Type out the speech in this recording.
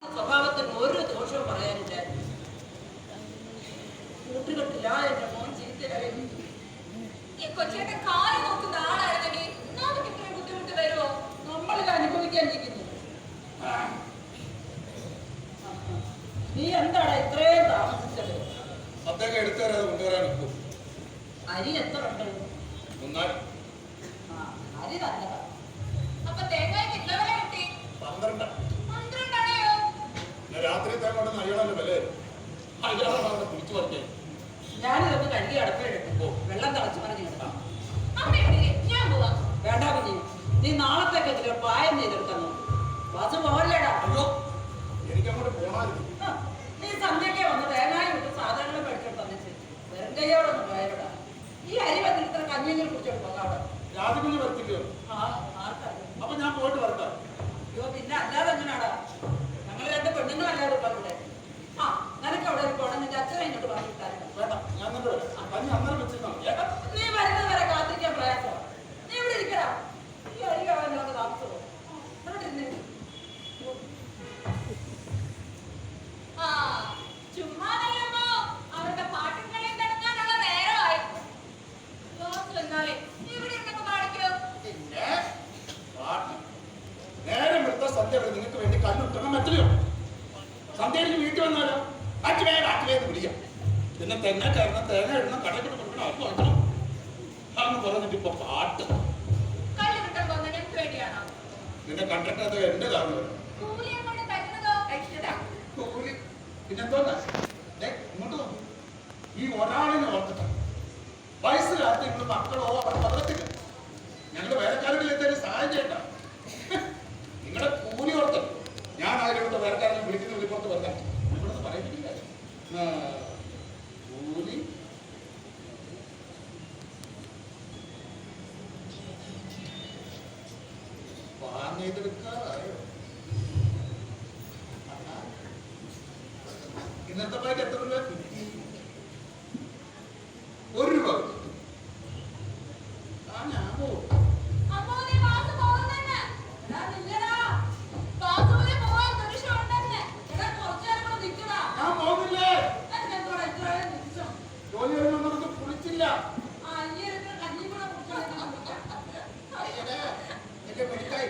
സ്വഭാവത്തിന് ഒരു ദോഷവും പറയാനില്ല. കൂട്ടുകെട്ടില്ല എന്റെ മോൻ ചീത്തയായി. ഈ കൊച്ചിയുടെ കാല് നോക്കുന്ന ആളായിരുന്നെങ്കിൽ നമുക്ക് ഇത്രയും ബുദ്ധിമുട്ട് വരുമോ? നമ്മളിത് അനുഭവിക്കാനിരിക്കുന്നു. നീ എന്താണ് ഇത്രയും താമസിച്ചത്? അതൊക്കെ എടുത്തുതരാതെ കൊണ്ടുവരാൻ നിൽക്കും. അരി എത്ര ഉണ്ട്? അരി നല്ലതാ. അപ്പൊ തേങ്ങയ്ക്ക് എത്ര വില കിട്ടി? 12. 12 ആണോ? രാത്രി തേങ്ങ അയാളല്ലേ വില അയാളാണ് അവിടെ കുളിച്ചു പറഞ്ഞേ. ഞാനിതൊന്ന് കഴുകി അടപ്പിലെടുക്കും. വെള്ളം തിളച്ച് പറഞ്ഞു കിടക്കാം. ഞാൻ പോവാം. വേണ്ട കുഞ്ഞി, നീ നാളത്തേക്കെങ്കിലും പായം ചെയ്തെടുക്കാൻ നോക്കും. വാസു പോകല്ലേടാ. അയ്യോ, എനിക്കങ്ങോട്ട് പോണായിരുന്നു. നീ സന്ധ്യയ്ക്ക് വന്ന് തേങ്ങായി വിട്ട് സാധനങ്ങൾ മേടിച്ചോട്ട് തന്നിട്ട് വെറും കയ്യോടൊന്നും പോയവിടാ. ഈ അരി വന്നിട്ട് കഞ്ഞിയിൽ കുടിച്ചോട്ട് പോകാം അവിടെ. രാജകുഞ്ഞ് വരത്തില്ലയോ? അപ്പൊ ഞാൻ പോയിട്ട് വരട്ടെ. അയ്യോ, പിന്നെ അല്ലാതെ എങ്ങനെയാടാ? ഞങ്ങൾ രണ്ട് പെണ്ണുങ്ങളല്ലാതെ ഇപ്പൊ ഇവിടെ. നിനക്ക് അവിടെ പോകണം. നിന്റെ അച്ഛനെ ഇങ്ങോട്ട് പറഞ്ഞിട്ടായിരുന്നു. വേണ്ട, ഞാൻ തന്നെ വരാം. കഞ്ഞി അന്നേരം വെച്ചിരുന്നാണ്. നീ വരുന്നത് വരെ കാത്തിരിക്കാൻ പ്രയാസം. നീ ഇവിടെ ഇരിക്കടാ. ഈ അരി ആവാൻ നമുക്ക് താമസമോ? ചുമ്മാതല്ലമ്മോ, അവരുടെ പാട്ടും കളിയും നടക്കാനുള്ള നേരമായി. എന്നാലേ ഇവിടെ ഇരുന്നൊക്കെ പാടിക്കോ. പിന്നെ പാട്ട് നേരം എടുത്ത സന്ധ്യ വരെ നിങ്ങൾക്ക് വേണ്ടി കല്ലുട്ടണം പറ്റില്ലയോ? സന്ധ്യയിൽ വീട്ടിൽ വന്നാലോ ആറ്റുവേന്ന് വിളിക്കാം. പിന്നെ തേങ്ങ കയറണം, തേങ്ങ ഇടണം, കടക്കിട്ട് കൊടുക്കണം, അത് വാങ്ങണം അന്ന് പറഞ്ഞിട്ട് ഇപ്പൊ പാട്ട്. കല്ല് കിട്ടാൻ പോകുന്നത് എനിക്ക് വേണ്ടിയാണോ? നിന്നെ കണ്ടിട്ട് അത് എന്റെ കാരണം കൂലി അങ്ങോട്ട് തരുന്നതോ? കൂലി പിന്നെന്തോന്നാ ഇങ്ങോട്ട് നോക്കും. ഈ ഒരാളിനെ ഓർത്തിട്ടാണ് വയസ്സിലാത്ത നിങ്ങൾ മക്കളോ അവർ പകരത്തില്ല. ഞങ്ങളുടെ വേലക്കാരുടെ എന്തെങ്കിലും സഹായം ചെയ്യണ്ട. നിങ്ങളുടെ കൂലി ഓർത്തല്ലോ. ഞാൻ അതിലോട്ട് വേലക്കാരനെ വിളിക്കുന്ന വിളിപ്പുറത്ത് വന്നാൽ ഇവിടുന്ന് പറയിപ്പിക്കില്ല. കൂലി വാങ്ങിയതെടുക്കാറായോ? ഇന്നത്തെ പായ്ക്ക് എത്ര രൂപ? 1 രൂപ. ഞാൻ പോകും. ജോലി കഴിഞ്ഞൊന്നും കുളിച്ചില്ല. എന്റെ മെഡിക്കായി